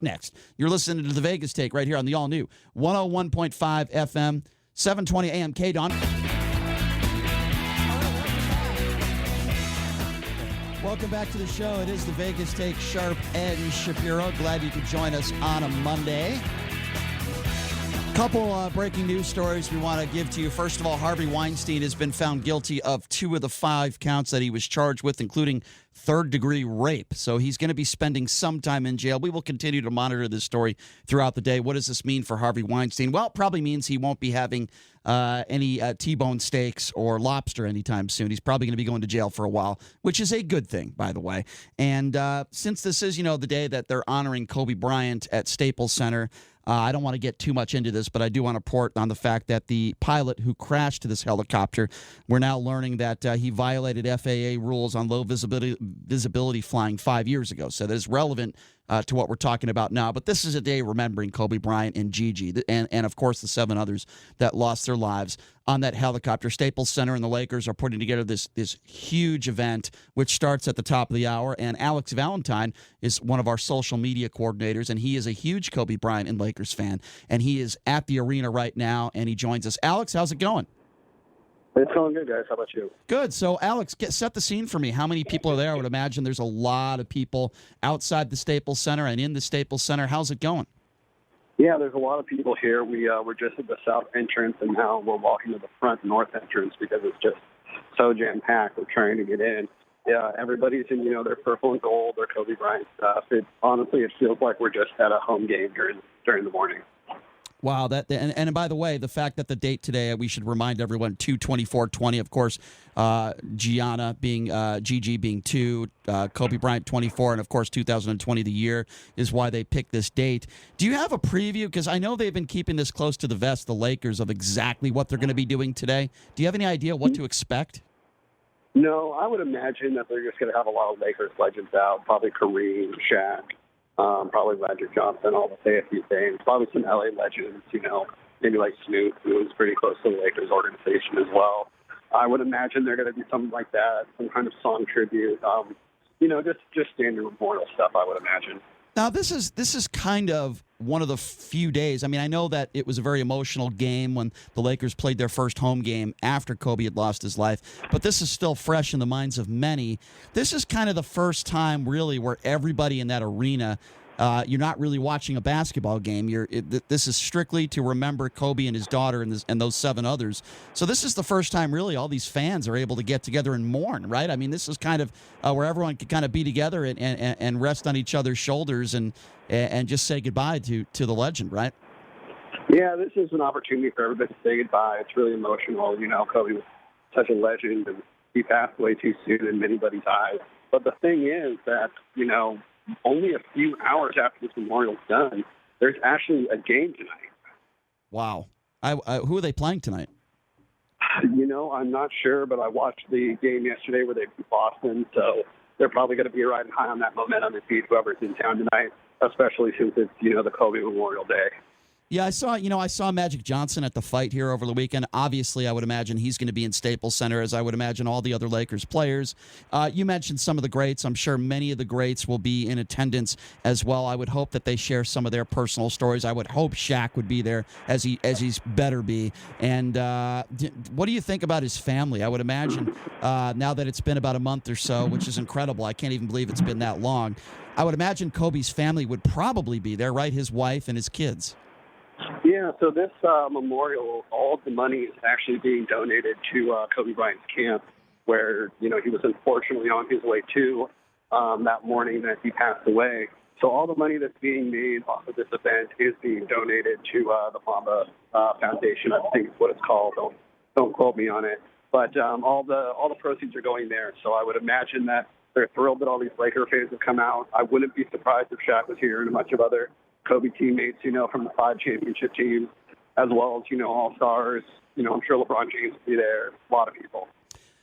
next. You're listening to the Vegas Take right here on the all-new 101.5 FM, 720 AM KDON. Welcome back to the show. It is the Vegas Take, Sharp and Shapiro. Glad you could join us on a Monday. Couple breaking news stories we want to give to you. First of all, Harvey Weinstein has been found guilty of 2 of the 5 counts that he was charged with, including third-degree rape. So he's going to be spending some time in jail. We will continue to monitor this story throughout the day. What does this mean for Harvey Weinstein? Well, it probably means he won't be having any T-bone steaks or lobster anytime soon. He's probably going to be going to jail for a while, which is a good thing, by the way. And since this is, the day that they're honoring Kobe Bryant at Staples Center, I don't want to get too much into this, but I do want to report on the fact that the pilot who crashed this helicopter, we're now learning that he violated FAA rules on low visibility flying 5 years ago. So that is relevant to what we're talking about now. But this is a day remembering Kobe Bryant and GiGi, and of course, the 7 others that lost their lives on that helicopter. Staples Center and the Lakers are putting together this huge event, which starts at the top of the hour. And Alex Valentine is one of our social media coordinators, and he is a huge Kobe Bryant and Lakers fan. And he is at the arena right now, and he joins us. Alex, how's it going? It's going good, guys. How about you? Good. So, Alex, set the scene for me. How many people are there? I would imagine there's a lot of people outside the Staples Center and in the Staples Center. How's it going? Yeah, there's a lot of people here. We're just at the south entrance, and now we're walking to the front north entrance because it's just so jam-packed. We're trying to get in. Yeah, everybody's in, their purple and gold, their Kobe Bryant stuff. Honestly, it feels like we're just at a home game during the morning. Wow, and by the way, the fact that the date today, we should remind everyone, 2/24/20, of course, Gianna being GiGi being 2, Kobe Bryant 24, and of course 2020 the year is why they picked this date. Do you have a preview? Because I know they've been keeping this close to the vest, the Lakers, of exactly what they're going to be doing today. Do you have any idea what to expect? No, I would imagine that they're just going to have a lot of Lakers legends out, probably Kareem, Shaq. Probably Magic Johnson, all to say a few things. Probably some LA legends, maybe like Snoop, who was pretty close to the Lakers organization as well. I would imagine they're going to do something like that, some kind of song tribute. Just standard memorial stuff, I would imagine. Now, this is kind of one of the few days. I mean, I know that it was a very emotional game when the Lakers played their first home game after Kobe had lost his life, but this is still fresh in the minds of many. This is kind of the first time, really, where everybody in that arena, you're not really watching a basketball game. This is strictly to remember Kobe and his daughter and those 7 others. So this is the first time, really, all these fans are able to get together and mourn, right? I mean, this is kind of where everyone can kind of be together and rest on each other's shoulders and just say goodbye to the legend, right? Yeah, this is an opportunity for everybody to say goodbye. It's really emotional. Kobe was such a legend, and he passed away too soon in anybody's eyes. But the thing is that, only a few hours after this memorial's done, there's actually a game tonight. Wow. Who are they playing tonight? I'm not sure, but I watched the game yesterday where they beat Boston, so they're probably going to be riding high on that momentum and beat whoever's in town tonight, especially since it's, the Kobe Memorial Day. Yeah, I saw Magic Johnson at the fight here over the weekend. Obviously, I would imagine he's going to be in Staples Center, as I would imagine all the other Lakers players. You mentioned some of the greats. I'm sure many of the greats will be in attendance as well. I would hope that they share some of their personal stories. I would hope Shaq would be there, as he's better be. And what do you think about his family? I would imagine now that it's been about a month or so, which is incredible. I can't even believe it's been that long. I would imagine Kobe's family would probably be there, right? His wife and his kids. Yeah, so this memorial, all of the money is actually being donated to Kobe Bryant's camp, where, he was unfortunately on his way to that morning that he passed away. So all the money that's being made off of this event is being donated to the Mamba Foundation, I think is what it's called. Don't quote me on it. But all the proceeds are going there. So I would imagine that they're thrilled that all these Laker fans have come out. I wouldn't be surprised if Shaq was here and a bunch of other Kobe teammates, from the 5 championship teams, as well as, all-stars. I'm sure LeBron James will be there, a lot of people.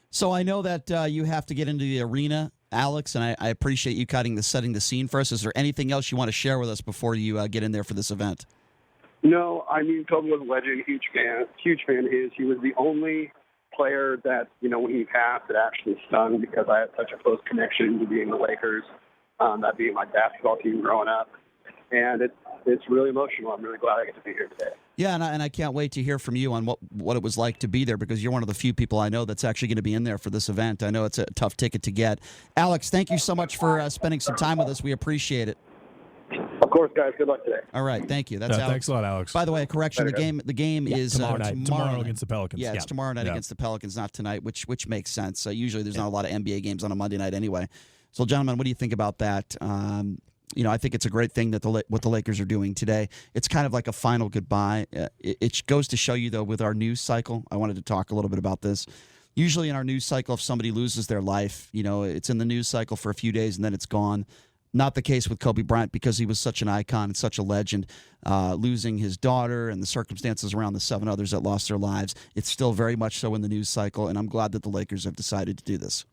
So I know that you have to get into the arena, Alex, and I appreciate you setting the scene for us. Is there anything else you want to share with us before you get in there for this event? No, I mean, Kobe was a legend, huge fan of his. He was the only player that, when he passed, it actually stung because I had such a close connection to being the Lakers, that being my basketball team growing up. and it's really emotional. I'm really glad I get to be here today. Yeah, and I can't wait to hear from you on what it was like to be there, because you're one of the few people I know that's actually going to be in there for this event. I know it's a tough ticket to get. Alex, thank you so much for spending some time with us. We appreciate it. Of course, guys. Good luck today. All right, thank you. That's Alex. Thanks a lot, Alex. By the way, a correction: the game is tomorrow night. Tomorrow night. against the Pelicans. Yeah, it's tomorrow night against the Pelicans, not tonight, which makes sense. Usually, there's not a lot of NBA games on a Monday night anyway. So, gentlemen, what do you think about that? I think it's a great thing that what the Lakers are doing today. It's kind of like a final goodbye. It goes to show you, though, with our news cycle. I wanted to talk a little bit about this. Usually, in our news cycle, if somebody loses their life, it's in the news cycle for a few days and then it's gone. Not the case with Kobe Bryant, because he was such an icon and such a legend. Losing his daughter and the circumstances around the 7 others that lost their lives, it's still very much so in the news cycle, and I'm glad that the Lakers have decided to do this.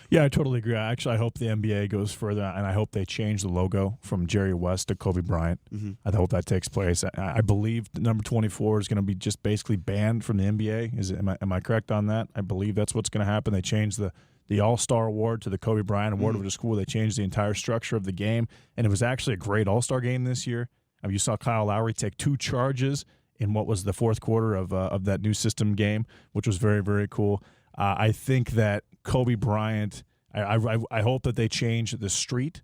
Yeah, I totally agree. Actually, I hope the NBA goes further, and I hope they change the logo from Jerry West to Kobe Bryant. Mm-hmm. I hope that takes place. I believe number 24 is going to be just basically banned from the NBA. Am I correct on that? I believe that's what's going to happen. They changed the All-Star Award to the Kobe Bryant Award over the school. They changed the entire structure of the game, and it was actually a great All-Star game this year. You saw Kyle Lowry take 2 charges in what was the fourth quarter of that new system game, which was very, very cool. I think that Kobe Bryant, I hope that they change the street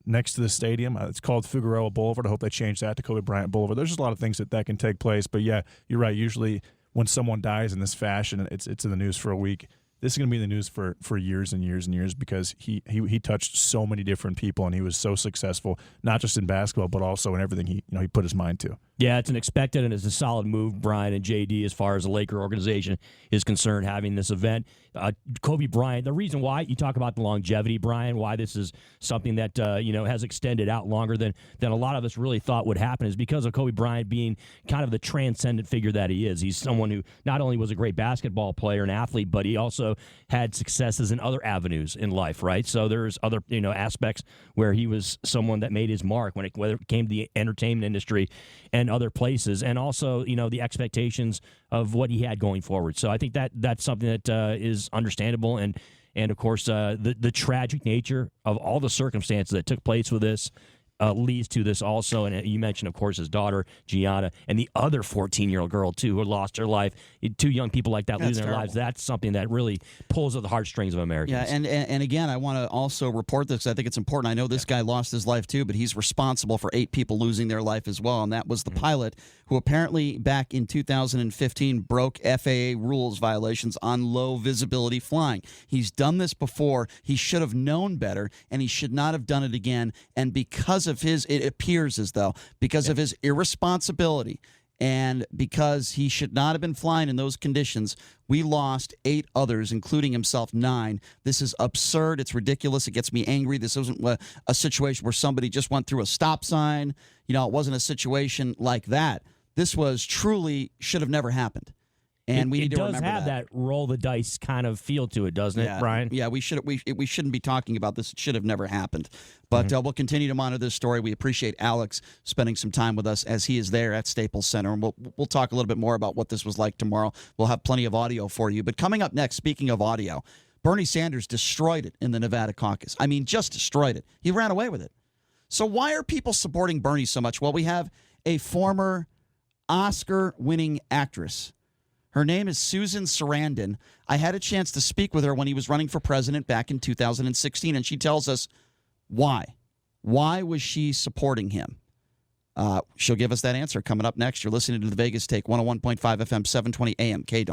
next to the stadium. It's called Figueroa Boulevard. I hope they change that to Kobe Bryant Boulevard. There's just a lot of things that can take place. But, yeah, you're right. Usually when someone dies in this fashion, it's in the news for a week. This is going to be in the news for years and years and years, because he touched so many different people, and he was so successful, not just in basketball but also in everything he put his mind to. Yeah, it's an expected and it's a solid move, Brian and JD, as far as the Laker organization is concerned, having this event. Kobe Bryant, the reason why you talk about the longevity, Brian, why this is something that has extended out longer than a lot of us really thought would happen, is because of Kobe Bryant being kind of the transcendent figure that he is. He's someone who not only was a great basketball player and athlete, but he also had successes in other avenues in life, right? So there's other aspects where he was someone that made his mark whether it came to the entertainment industry and other places, and also the expectations of what he had going forward. So I think that's something that is understandable, and of course the tragic nature of all the circumstances that took place with this leads to this also. And you mentioned, of course, his daughter Gianna, and the other 14-year-old girl too, who lost her life. 2 young people like that losing their lives, that's something that really pulls at the heartstrings of Americans. Yeah, and again, I want to also report this, because I think it's important. I know this guy lost his life too, but he's responsible for 8 people losing their life as well, and that was the pilot who apparently back in 2015 broke FAA rules violations on low visibility flying. He's done this before. He should have known better, and he should not have done it again. And because of it appears as though because of his irresponsibility, and because he should not have been flying in those conditions, we lost 8 others, including himself, 9. This is absurd. It's ridiculous. It gets me angry. This isn't a situation where somebody just went through a stop sign. It wasn't a situation like that. This was truly should have never happened. And we need to remember that. It does have that roll the dice kind of feel to it, doesn't it, Brian? Yeah, we shouldn't be talking about this. It should have never happened. But we'll continue to monitor this story. We appreciate Alex spending some time with us as he is there at Staples Center. And we'll talk a little bit more about what this was like tomorrow. We'll have plenty of audio for you. But coming up next, speaking of audio, Bernie Sanders destroyed it in the Nevada caucus. I mean, just destroyed it. He ran away with it. So why are people supporting Bernie so much? Well, we have a former Oscar-winning actress. Her name is Susan Sarandon. I had a chance to speak with her when he was running for president back in 2016, and she tells us why. Why was she supporting him? She'll give us that answer coming up next. You're listening to the Vegas Take, 101.5 FM, 720 AM, KDON.